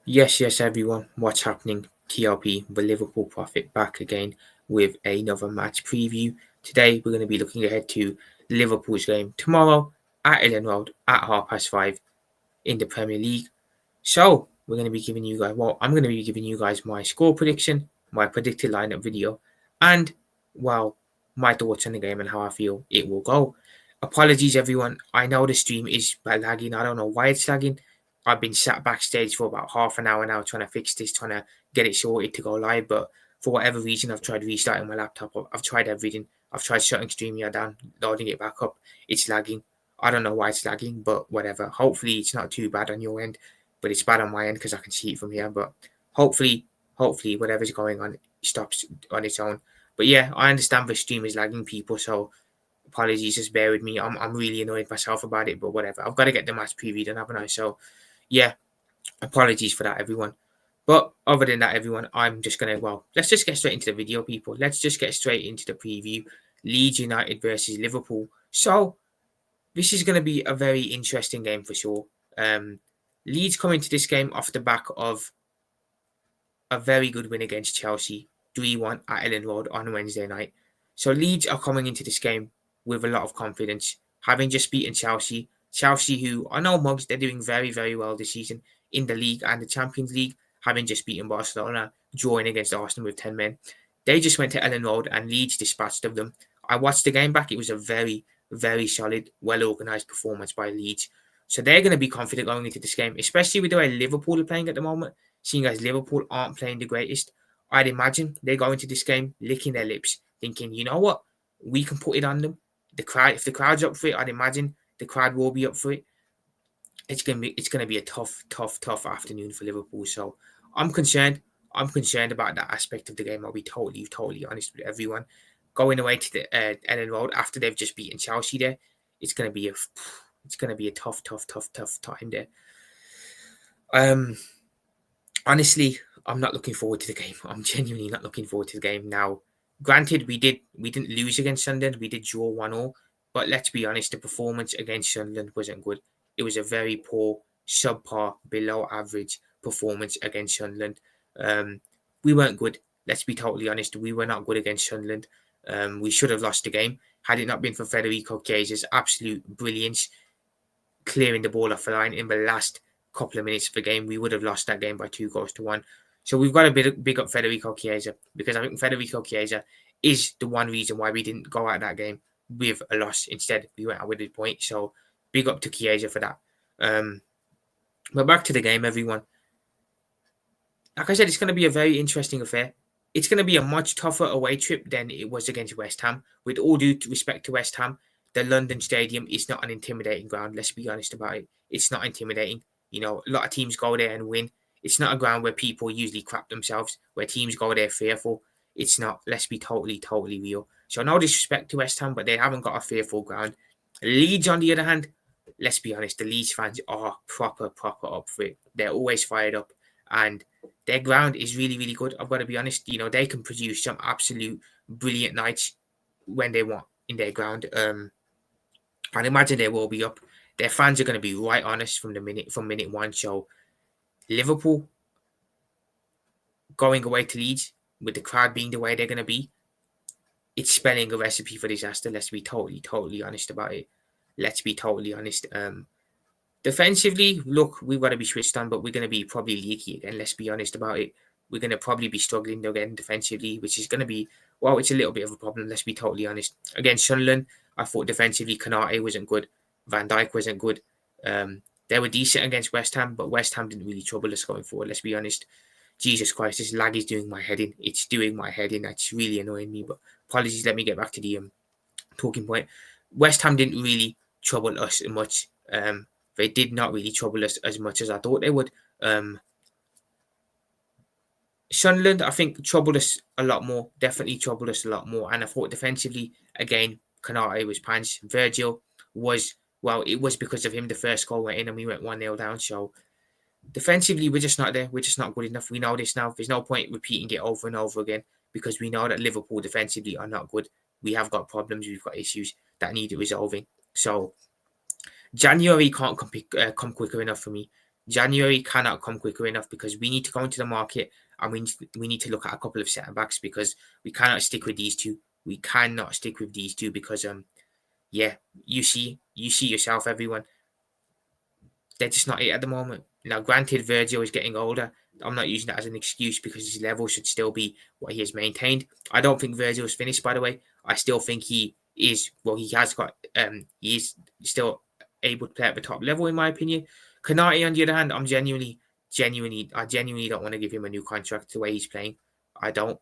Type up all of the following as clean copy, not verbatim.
Yes, everyone. What's happening? TLP, the Liverpool Prophet, back again with another match preview. Today, we're going to be looking ahead to Liverpool's game tomorrow at Ellen Road at 5:30 in the Premier League. So, we're going to be giving you guys, I'm going to be giving you guys my score prediction, my predicted lineup video, and, well, my thoughts on the game and how I feel it will go. Apologies, everyone. I know the stream is lagging. I don't know why it's lagging. I've been sat backstage for about half an hour now trying to fix this, trying to get it sorted to go live. But for whatever reason, I've tried restarting my laptop. I've tried everything. I've tried shutting StreamYard down, loading it back up. It's lagging. I don't know why it's lagging, but whatever. Hopefully, it's not too bad on your end, but it's bad on my end because I can see it from here. But hopefully, whatever's going on stops on its own. But yeah, I understand the stream is lagging, people. So apologies, just bear with me. I'm really annoyed myself about it, but whatever. I've got to get the match preview done, haven't I? So yeah, apologies for that, everyone. But other than that, everyone, I'm just gonna let's just get straight into the video, people. Let's just get straight into the preview. Leeds United versus Liverpool. So this is gonna be a very interesting game for sure. Leeds coming to this game off the back of a very good win against Chelsea, 3-1 at Ellen Road on Wednesday night. So Leeds are coming into this game with a lot of confidence, having just beaten Chelsea. Chelsea, who I know mugs, they're doing very, very well this season in the league and the Champions League, having just beaten Barcelona, drawing against Arsenal with 10 men. They just went to Ellen Road and Leeds dispatched of them. I watched the game back. It was a very, very solid, well organised performance by Leeds. So they're going to be confident going into this game, especially with the way Liverpool are playing at the moment. Seeing as Liverpool aren't playing the greatest, I'd imagine they go into this game licking their lips, thinking, you know what, we can put it on them. The crowd, if the crowd's up for it, I'd imagine the crowd will be up for it. It's gonna be a tough afternoon for Liverpool. So I'm concerned. I'm concerned about that aspect of the game. I'll be totally honest with everyone. Going away to the Ellen Road after they've just beaten Chelsea there, it's gonna be a tough time there. Um, Honestly, I'm not looking forward to the game. I'm genuinely not looking forward to the game now. Granted, we didn't lose against Sunderland. We did draw 1-1, but let's be honest, the performance against Sunderland wasn't good. It was a very poor, subpar, below average performance against Sunderland. Um, we weren't good. Let's be totally honest. We were not good against Sunderland. We should have lost the game had it not been for Federico Chiesa's absolute brilliance clearing the ball off the line in the last couple of minutes of the game. We would have lost that game by 2-1. So we've got to big up Federico Chiesa because I think Federico Chiesa is the one reason why we didn't go out that game with a loss. Instead, we went out with a point. So big up to Chiesa for that. But back to the game, everyone. Like I said, it's going to be a very interesting affair. It's going to be a much tougher away trip than it was against West Ham. With all due respect to West Ham, the London Stadium is not an intimidating ground. Let's be honest about it. It's not intimidating. You know, a lot of teams go there and win. It's not a ground where people usually crap themselves, where teams go there fearful. It's not. Let's be totally real. So no disrespect to West Ham, but they haven't got a fearful ground. Leeds, on the other hand, let's be honest, the Leeds fans are proper up for it. They're always fired up. And their ground is really good. I've got to be honest. You know, they can produce some absolute brilliant nights when they want in their ground. I'd imagine they will be up. Their fans are going to be right honest from minute one. So Liverpool going away to Leeds with the crowd being the way they're going to be, it's spelling a recipe for disaster. Let's be totally honest about it. Let's be totally honest. Defensively, look, we've got to be switched on, but we're going to be probably leaky again. Let's be honest about it. We're going to probably be struggling again defensively, which is going to be, well, it's a little bit of a problem. Let's be totally honest. Against Sunderland, I thought defensively, Kanate wasn't good. Van Dijk wasn't good. They were decent against West Ham, but West Ham didn't really trouble us going forward. Let's be honest. Jesus Christ, this lag is doing my head in. It's doing my head in. That's really annoying me. But apologies. Let me get back to the talking point. West Ham didn't really trouble us much. They did not really trouble us as much as I thought they would. Sunderland, I think, troubled us a lot more. Definitely troubled us a lot more. And I thought defensively, again, Kanate was pants. Virgil was, well, it was because of him the first goal went in and we went 1-0 down. So defensively, we're just not there. We're just not good enough. We know this now. There's no point repeating it over and over again because we know that Liverpool defensively are not good. We have got problems. We've got issues that need resolving. So January can't come quicker enough for me. January cannot come quicker enough because we need to go into the market and we need to look at a couple of centre backs because we cannot stick with these two. We cannot stick with these two because yeah, you see yourself, everyone. They're just not it at the moment. Now, granted, Virgil is getting older. I'm not using that as an excuse because his level should still be what he has maintained. I don't think Virgil is finished, by the way. I still think he is. Well, he has got. He is still able to play at the top level, in my opinion. Kanate, on the other hand, I genuinely don't want to give him a new contract the way he's playing. I don't.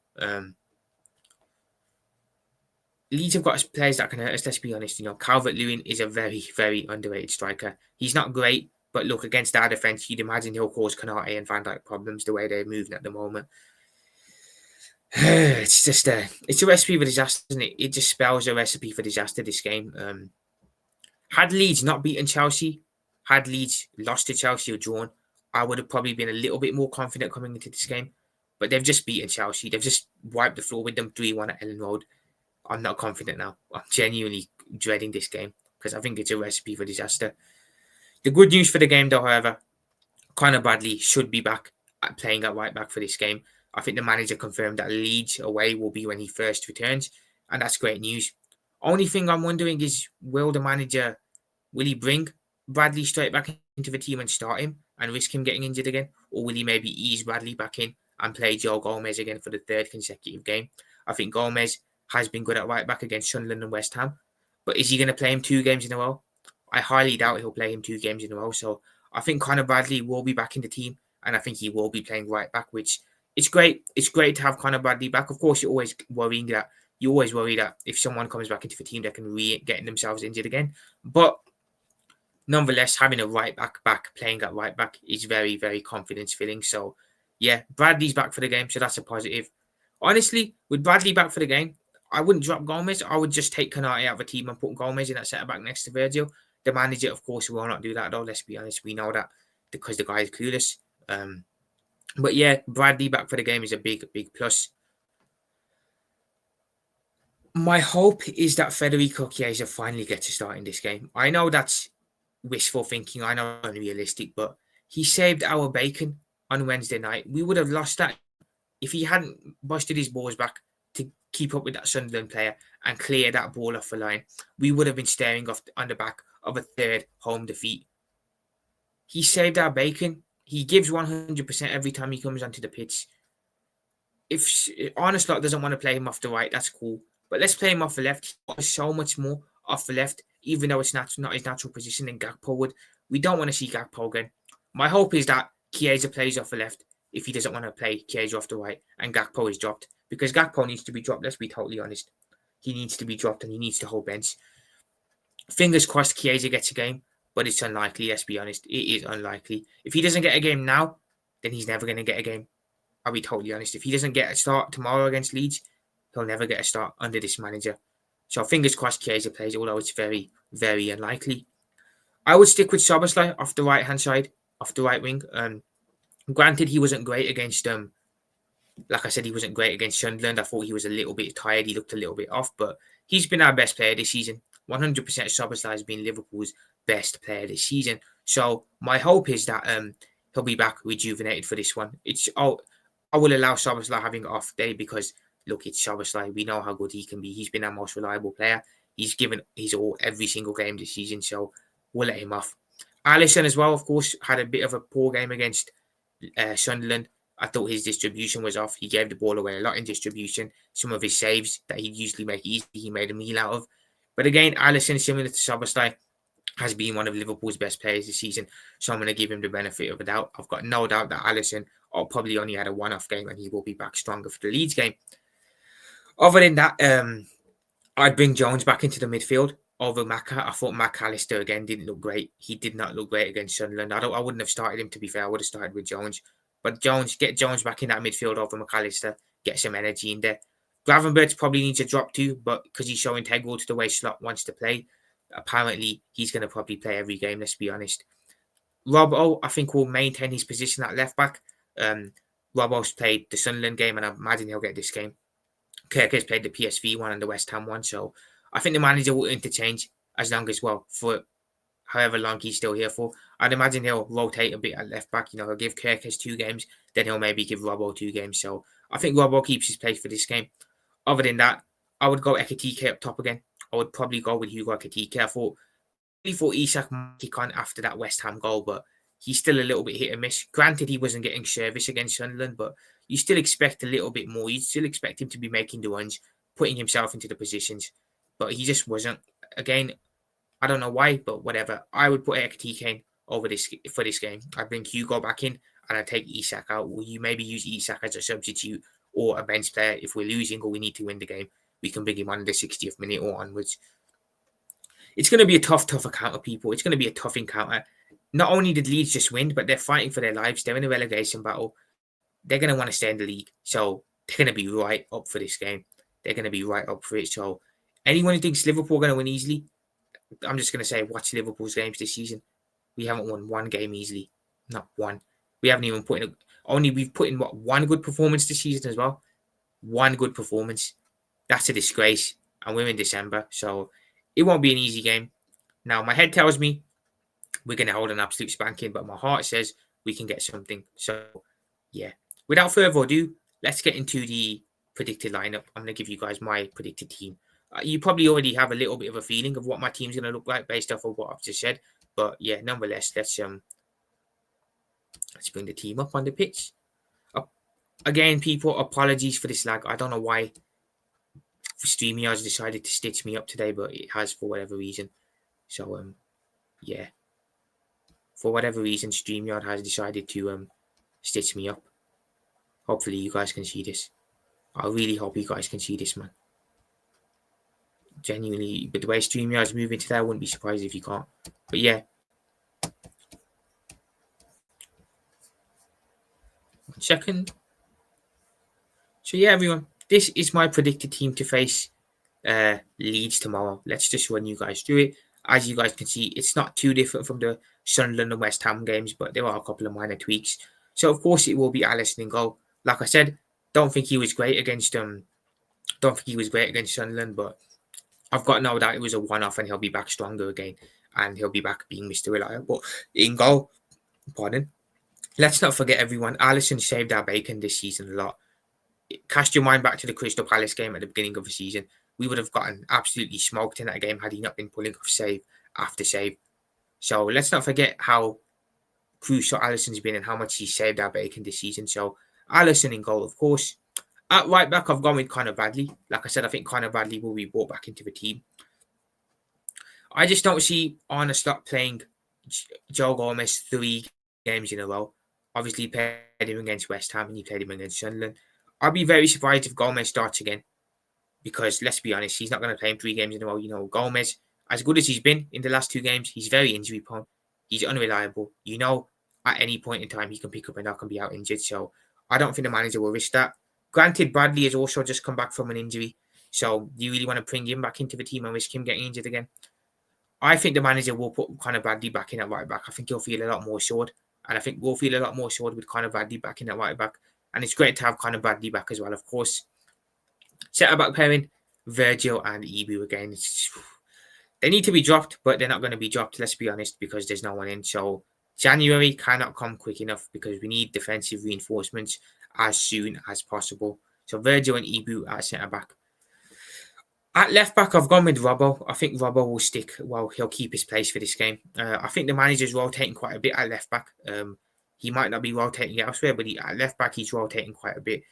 Leeds have got players that can hurt us, let's be honest. You know, Calvert-Lewin is a very, very underrated striker. He's not great, but look, against our defence, you'd imagine he'll cause Kanate and Van Dijk problems the way they're moving at the moment. It's just it's a recipe for disaster, isn't it? It just spells a recipe for disaster, this game. Had Leeds not beaten Chelsea, had Leeds lost to Chelsea or drawn, I would have probably been a little bit more confident coming into this game. But they've just beaten Chelsea. They've just wiped the floor with them 3-1 at Ellen Road. I'm not confident now. I'm genuinely dreading this game because I think it's a recipe for disaster. The good news for the game, though, however, Conor Bradley should be back at playing at right back for this game. I think the manager confirmed that Leeds away will be when he first returns, and that's great news. Only thing I'm wondering is, will he bring Bradley straight back into the team and start him and risk him getting injured again? Or will he maybe ease Bradley back in and play Joe Gomez again for the third consecutive game? I think Gomez has been good at right back against Sunderland and West Ham. But is he going to play him 2 games in a row? I highly doubt he'll play him 2 games in a row. So I think Conor Bradley will be back in the team, and I think he will be playing right back, which it's great. It's great to have Conor Bradley back. Of course, you always worry that if someone comes back into the team, they can get themselves injured again. But nonetheless, having a right back playing at right back is very, very confidence filling. So yeah, Bradley's back for the game, so that's a positive. Honestly, with Bradley back for the game, I wouldn't drop Gomez. I would just take Kanate out of the team and put Gomez in that centre back next to Virgil. The manager, of course, will not do that, though. Let's be honest. We know that because the guy is clueless. But yeah, Bradley back for the game is a big, big plus. My hope is that Federico Chiesa finally gets a start in this game. I know that's wishful thinking. I know it's unrealistic, but he saved our bacon on Wednesday night. We would have lost that if he hadn't busted his balls back to keep up with that Sunderland player and clear that ball off the line. We would have been staring off on the back of a third home defeat. He saved our bacon. He gives 100% every time he comes onto the pitch. If Arne Slot doesn't want to play him off the right, that's cool. But let's play him off the left. He does so much more off the left, even though it's not his natural position than Gakpo would. We don't want to see Gakpo again. My hope is that Chiesa plays off the left if he doesn't want to play Chiesa off the right and Gakpo is dropped. Because Gakpo needs to be dropped, let's be totally honest. He needs to be dropped and he needs to hold bench. Fingers crossed Chiesa gets a game, but it's unlikely, let's be honest. It is unlikely. If he doesn't get a game now, then he's never going to get a game. I'll be totally honest. If he doesn't get a start tomorrow against Leeds, he'll never get a start under this manager. So fingers crossed Chiesa plays, although it's very, very unlikely. I would stick with Szoboszlai off the right-hand side, off the right wing. Granted, he wasn't great against like I said, he wasn't great against Sunderland. I thought he was a little bit tired. He looked a little bit off, but he's been our best player this season. 100% Szoboszlai has been Liverpool's best player this season. So my hope is that he'll be back rejuvenated for this one. I will allow Szoboszlai having an off day because, look, it's Szoboszlai. We know how good he can be. He's been our most reliable player. He's given his all every single game this season, so we'll let him off. Alisson as well, of course, had a bit of a poor game against Sunderland. I thought his distribution was off. He gave the ball away a lot in distribution. Some of his saves that he'd usually make easy, he made a meal out of. But again, Alisson, similar to Szoboszlai, has been one of Liverpool's best players this season. So I'm going to give him the benefit of a doubt. I've got no doubt that Alisson probably only had a one-off game and he will be back stronger for the Leeds game. Other than that, I'd bring Jones back into the midfield over Maka. I thought McAllister again didn't look great. He did not look great against Sunderland. I wouldn't have started him, to be fair. I would have started with Jones. But get Jones back in that midfield over McAllister, get some energy in there. Gravenberch probably needs a drop too, but because he's so integral to the way Slot wants to play, apparently he's going to probably play every game, let's be honest. Robbo, I think, will maintain his position at left back. Robbo's played the Sunderland game, and I imagine he'll get this game. Kirk has played the PSV one and the West Ham one, so I think the manager will interchange as long as, well, for however long he's still here for. I'd imagine he'll rotate a bit at left back. He'll give Kirkes 2 games, then he'll maybe give Robbo 2 games. So I think Robbo keeps his place for this game. Other than that, I would go Ekitike up top again. I would probably go with Hugo Ekitike. I thought Isak might kick on after that West Ham goal, but he's still a little bit hit and miss. Granted, he wasn't getting service against Sunderland, but you still expect a little bit more. You still expect him to be making the runs, putting himself into the positions, but he just wasn't. Again, I don't know why, but whatever. I would put Ekitike over this for this game. I'd bring Hugo back in, and I'd take Isak out. Will you maybe use Isak as a substitute or a bench player if we're losing or we need to win the game? We can bring him on in the 60th minute or onwards. It's going to be a tough encounter, people. It's going to be a tough encounter. Not only did Leeds just win, but they're fighting for their lives. They're in a relegation battle. They're going to want to stay in the league. So they're going to be right up for this game. They're going to be right up for it. So anyone who thinks Liverpool are going to win easily, I'm just going to say watch Liverpool's games this season. We haven't won one game easily. Not one. We haven't even put in... We've put in, one good performance this season as well. One good performance. That's a disgrace. And we're in December. So it won't be an easy game. Now, my head tells me we're going to hold an absolute spanking, but my heart says we can get something. So, yeah. Without further ado, let's get into the predicted lineup. I'm going to give you guys my predicted team. You probably already have a little bit of a feeling of what my team's going to look like based off of what I've just said. But, yeah, nonetheless, let's bring the team up on the pitch. Again, people, apologies for this lag. I don't know why StreamYard's decided to stitch me up today, but it has for whatever reason. So, yeah. For whatever reason, StreamYard has decided to stitch me up. Hopefully you guys can see this. I really hope you guys can see this, man. Genuinely, but the way StreamYard's moving today, I wouldn't be surprised if you can't. But yeah. 1 second. So yeah, everyone. This is my predicted team to face Leeds tomorrow. Let's just run you guys through it. As you guys can see, it's not too different from the Sunderland and West Ham games, but there are a couple of minor tweaks. So of course it will be Alisson in goal. Like I said, don't think he was great against Sunderland, but I've got no doubt it was a one-off and he'll be back stronger again, and he'll be back being Mr. Reliable in goal. Pardon. Let's not forget, everyone, Alisson saved our bacon this season a lot. Cast your mind back to the Crystal Palace game at the beginning of the season. We would have gotten absolutely smoked in that game had he not been pulling off save after save. So let's not forget how crucial Alisson's been and how much he saved our bacon this season. So Alisson in goal, of course. At right back, I've gone with Conor Bradley. Like I said, I think Conor Bradley will be brought back into the team. I just don't see Arne Slot playing Joe Gomez 3 games in a row. Obviously, he played him against West Ham and he played him against Sunderland. I'd be very surprised if Gomez starts again, because let's be honest, he's not going to play him 3 games in a row. You know, Gomez, as good as he's been in the last 2 games, he's very injury prone. He's unreliable. You know, at any point in time, he can pick up a knock and be out injured. So I don't think the manager will risk that. Granted, Bradley has also just come back from an injury. So do you really want to bring him back into the team and risk him getting injured again? I think the manager will put Conor Bradley back in at right back. I think he'll feel a lot more assured. And I think we'll feel a lot more assured with Conor Bradley back in at right back. And it's great to have Conor Bradley back as well, of course. Centre-back pairing, Virgil and Ibu again. They need to be dropped, but they're not going to be dropped, let's be honest, because there's no one in. So January cannot come quick enough because we need defensive reinforcements as soon as possible. So Virgil and Ibu at centre-back. At left-back, I've gone with Robbo. I think Robbo will stick. Well, he'll keep his place for this game. I think the manager's rotating quite a bit at left-back. He might not be rotating elsewhere, but at left-back, he's rotating quite a bit.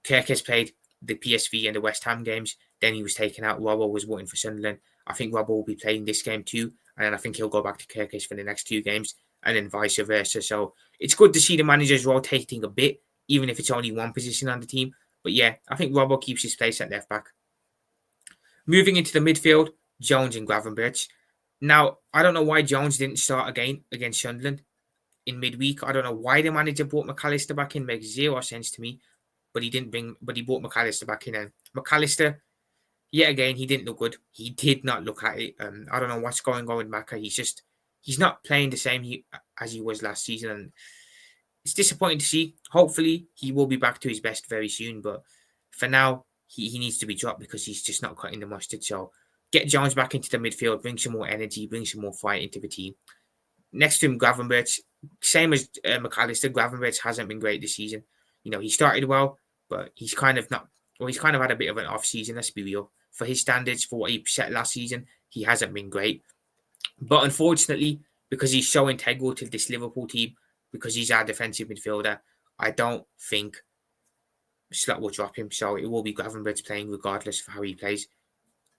Kirk has played the PSV and the West Ham games. Then he was taken out. Robbo was voting for Sunderland. I think Robbo will be playing this game too. And then I think he'll go back to Kirkes for the next 2 games. And then vice versa. So it's good to see the managers rotating a bit, even if it's only one position on the team. But yeah, I think Robbo keeps his place at left-back. Moving into the midfield, Jones and Gravenberch. Now, I don't know why Jones didn't start again against Sunderland in midweek. I don't know why the manager brought McAllister back in. Makes 0 sense to me. But he brought McAllister back in. And McAllister, yet again, he didn't look good. He did not look at it. I don't know what's going on with Macca. He's not playing the same as he was last season. And it's disappointing to see. Hopefully, he will be back to his best very soon. But for now, he needs to be dropped because he's just not cutting the mustard. So, Jones and Gravenberch Get Jones back into the midfield, bring some more energy, bring some more fight into the team. Next to him, Gravenberch, same as McAllister, Gravenberch hasn't been great this season. You know, he started well, but he's kind of not. Well, he's kind of had a bit of an off season. Let's be real. For his standards, for what he set last season, he hasn't been great. But unfortunately, because he's so integral to this Liverpool team, because he's our defensive midfielder, I don't think Slot will drop him. So it will be Gravenberch playing regardless of how he plays.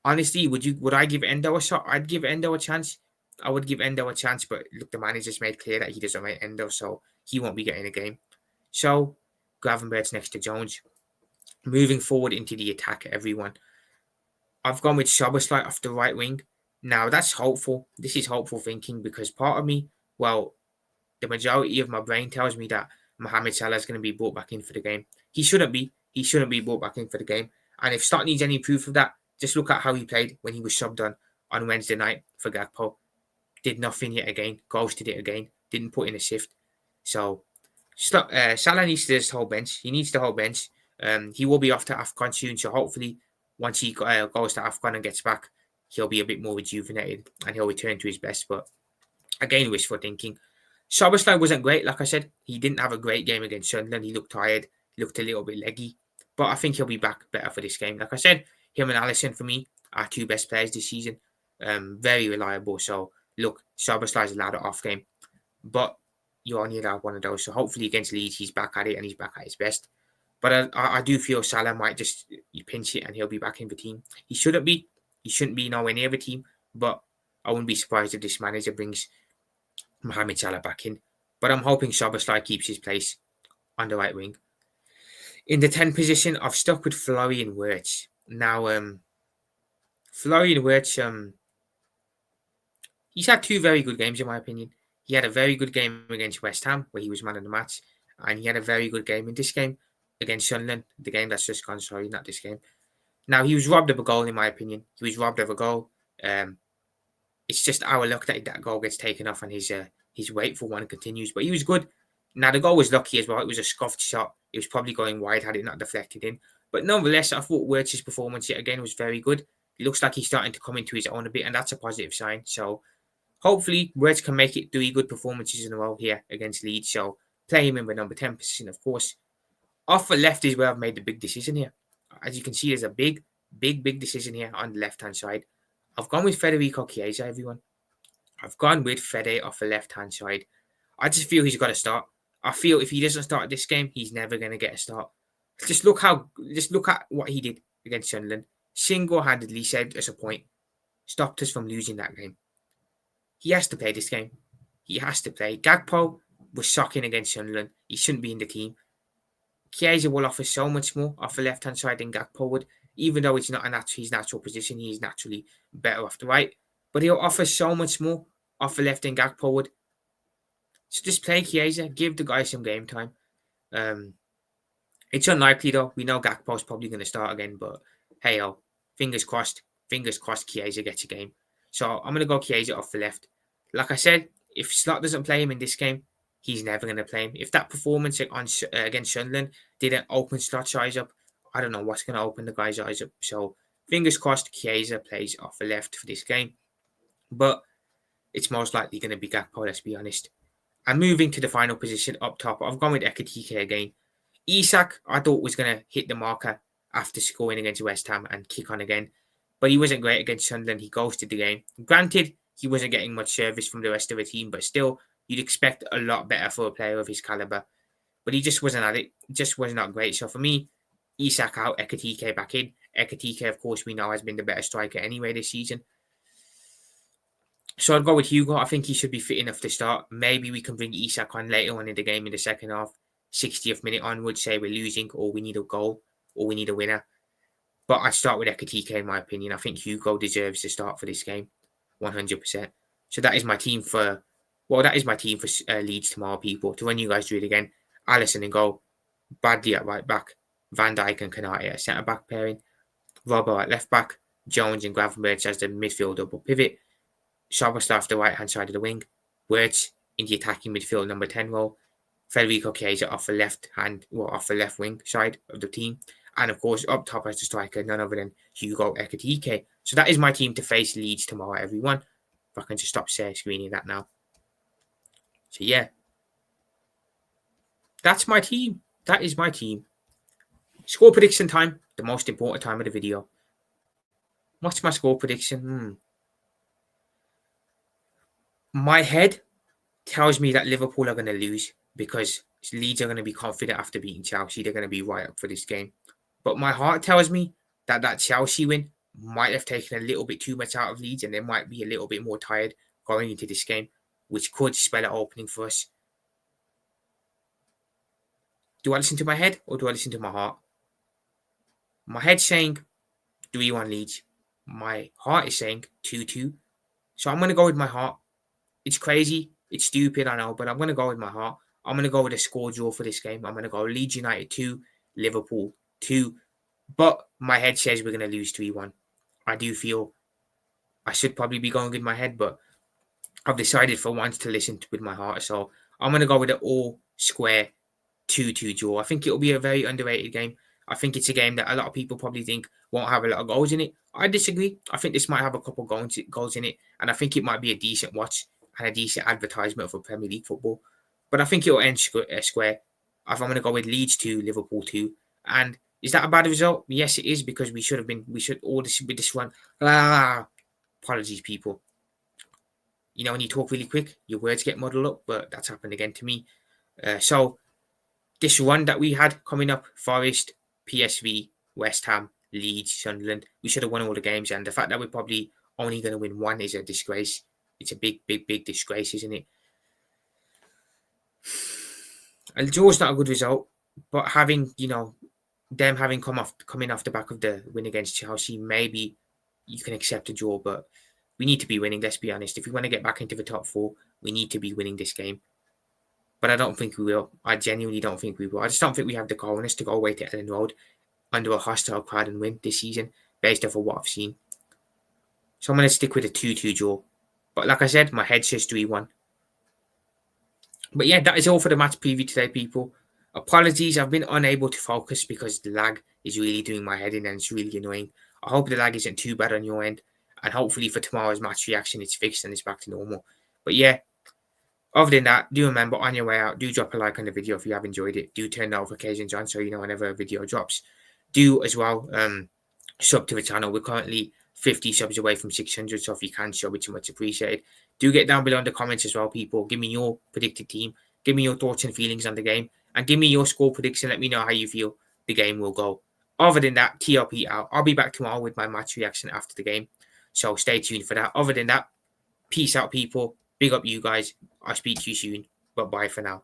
Honestly, would I give Endo a shot? I'd give Endo a chance. I would give Endo a chance, but look, the manager's made clear that he doesn't rate Endo, so he won't be getting a game. So Gravenberch next to Jones. Moving forward into the attack, everyone. I've gone with Szoboszlai off the right wing. Now that's hopeful. This is hopeful thinking because part of me, well, the majority of my brain tells me that Mohamed Salah is going to be brought back in for the game. He shouldn't be. He shouldn't be brought back in for the game. And if Stott needs any proof of that, just look at how he played when he was subbed on Wednesday night for Gakpo. Did nothing yet again. Ghosted it again. Didn't put in a shift. So Salah needs to just hold bench. He needs to hold bench. He will be off to AFCON soon. So hopefully once he goes to AFCON and gets back, he'll be a bit more rejuvenated and he'll return to his best. But again, wishful thinking. Szoboszlai wasn't great, like I said. He didn't have a great game against Sunderland. He looked tired. He looked a little bit leggy. But I think he'll be back better for this game. Like I said, him and Alisson, for me, are two best players this season. Very reliable. So, look, Szoboszlai's allowed an off game. But you only allowed one of those. So, hopefully against Leeds, he's back at it and he's back at his best. But I do feel Salah might just pinch it and he'll be back in the team. He shouldn't be. He shouldn't be nowhere near the team. But I wouldn't be surprised if this manager brings Mohamed Salah back in. But I'm hoping Szoboszlai keeps his place on the right wing. In the 10 position, I've stuck with Florian Wirtz. Now, Florian Wirtz, he's had two very good games in my opinion. He had a very good game against West Ham, where he was man of the match. And he had a very good game in this game against Sunderland, the game that's just gone, sorry, not this game. Now, he was robbed of a goal, in my opinion. He was robbed of a goal. It's just our luck that that goal gets taken off and his wait for one continues. But he was good. Now, the goal was lucky as well. It was a scuffed shot. It was probably going wide had it not deflected in. But nonetheless, I thought Wirtz's performance yet again was very good. It looks like he's starting to come into his own a bit, and that's a positive sign. So hopefully, Wirtz can make it 3 good performances in a row here against Leeds. So play him in the number 10 position, of course. Off the left is where I've made the big decision here. As you can see, there's a big decision here on the left-hand side. I've gone with Federico Chiesa, everyone. I've gone with Fede off the left-hand side. I just feel he's got to start. I feel if he doesn't start this game, he's never going to get a start. Just look at what he did against Sunderland. Single-handedly saved us a point. Stopped us from losing that game. He has to play this game. He has to play. Gakpo was shocking against Sunderland. He shouldn't be in the team. Chiesa will offer so much more off the left-hand side than Gakpo would. Even though it's not his natural position, he is naturally better off the right. But he'll offer so much more off the left than Gakpo would. So just play Chiesa, give the guy some game time. It's unlikely though. We know Gakpo's probably going to start again, but hey, fingers crossed. Fingers crossed Chiesa gets a game. So I'm going to go Chiesa off the left. Like I said, if Slot doesn't play him in this game, he's never going to play him. If that performance against Sunderland didn't open Slot's eyes up, I don't know what's going to open the guy's eyes up. So fingers crossed Chiesa plays off the left for this game. But it's most likely going to be Gakpo, let's be honest. And moving to the final position up top, I've gone with Ekitike again. Isak, I thought was going to hit the marker after scoring against West Ham and kick on again. But he wasn't great against Sunderland. He ghosted the game. Granted, he wasn't getting much service from the rest of the team, but still, you'd expect a lot better for a player of his caliber. But he just wasn't at it. Just was not great. So for me, Isak out, Ekitike back in. Ekitike, of course, we know has been the better striker anyway this season. So I'd go with Hugo. I think he should be fit enough to start. Maybe we can bring Isak on later on in the game in the second half. 60th minute onwards, say we're losing or we need a goal or we need a winner. But I'd start with Ekitike in my opinion. I think Hugo deserves to start for this game. 100%. So that is my team for... Well, that is my team for Leeds tomorrow, people. To run you guys through it again. Alisson in goal. Bradley at right back. Van Dijk and Konate at centre-back pairing. Robbo at left-back. Jones and Gravenberch as the midfield double pivot. Szoboszlai off the right-hand side of the wing. Wirtz in the attacking midfield number 10 role. Federico Chiesa off the left wing side of the team. And of course, up top as the striker, none other than Hugo Ekitike. So that is my team to face Leeds tomorrow, everyone. If I can just stop share screening that now. So yeah, that's my team. That is my team. Score prediction time, the most important time of the video. What's my score prediction? My head tells me that Liverpool are going to lose because Leeds are going to be confident after beating Chelsea. They're going to be right up for this game. But my heart tells me that that Chelsea win might have taken a little bit too much out of Leeds and they might be a little bit more tired going into this game, which could spell an opening for us. Do I listen to my head or do I listen to my heart? My head's saying 3-1 Leeds. My heart is saying 2-2. So I'm going to go with my heart. It's crazy. It's stupid, I know, but I'm going to go with my heart. I'm going to go with a score draw for this game. I'm going to go Leeds United 2, Liverpool 2. But my head says we're going to lose 3-1. I do feel I should probably be going with my head, but I've decided for once to listen with my heart. So I'm going to go with an all-square 2-2 draw. I think it'll be a very underrated game. I think it's a game that a lot of people probably think won't have a lot of goals in it. I disagree. I think this might have a couple goals in it, and I think it might be a decent watch and a decent advertisement for Premier League football. But I think it'll end square. I'm going to go with Leeds 2, Liverpool 2. And is that a bad result? Yes, it is, because we should all this with this one. Apologies, people. You know, when you talk really quick, your words get muddled up, but that's happened again to me. So this run that we had coming up, Forest, PSV, West Ham, Leeds, Sunderland, we should have won all the games. And the fact that we're probably only going to win one is a disgrace. It's a big, big, big disgrace, isn't it? A draw's not a good result, but having, them coming off the back of the win against Chelsea, maybe you can accept a draw, but we need to be winning, let's be honest. If we want to get back into the top four, we need to be winning this game. But I don't think we will. I genuinely don't think we will. I just don't think we have the cojones to go away to Ellen Road under a hostile crowd and win this season, based off of what I've seen. So I'm going to stick with a 2-2 draw. But like I said, my head says 3-1. But yeah, that is all for the match preview today, people. Apologies, I've been unable to focus because the lag is really doing my head in and it's really annoying. I hope the lag isn't too bad on your end. And hopefully for tomorrow's match reaction, it's fixed and it's back to normal. But yeah, other than that, do remember on your way out, do drop a like on the video if you have enjoyed it. Do turn notifications on so you know whenever a video drops. Do as well sub to the channel. We're currently 50 subs away from 600, so if you can sub, it's much appreciated. Do get down below in the comments as well, people. Give me your predicted team. Give me your thoughts and feelings on the game. And give me your score prediction. Let me know how you feel the game will go. Other than that, TLP out. I'll be back tomorrow with my match reaction after the game. So stay tuned for that. Other than that, peace out, people. Big up you guys. I'll speak to you soon. But bye for now.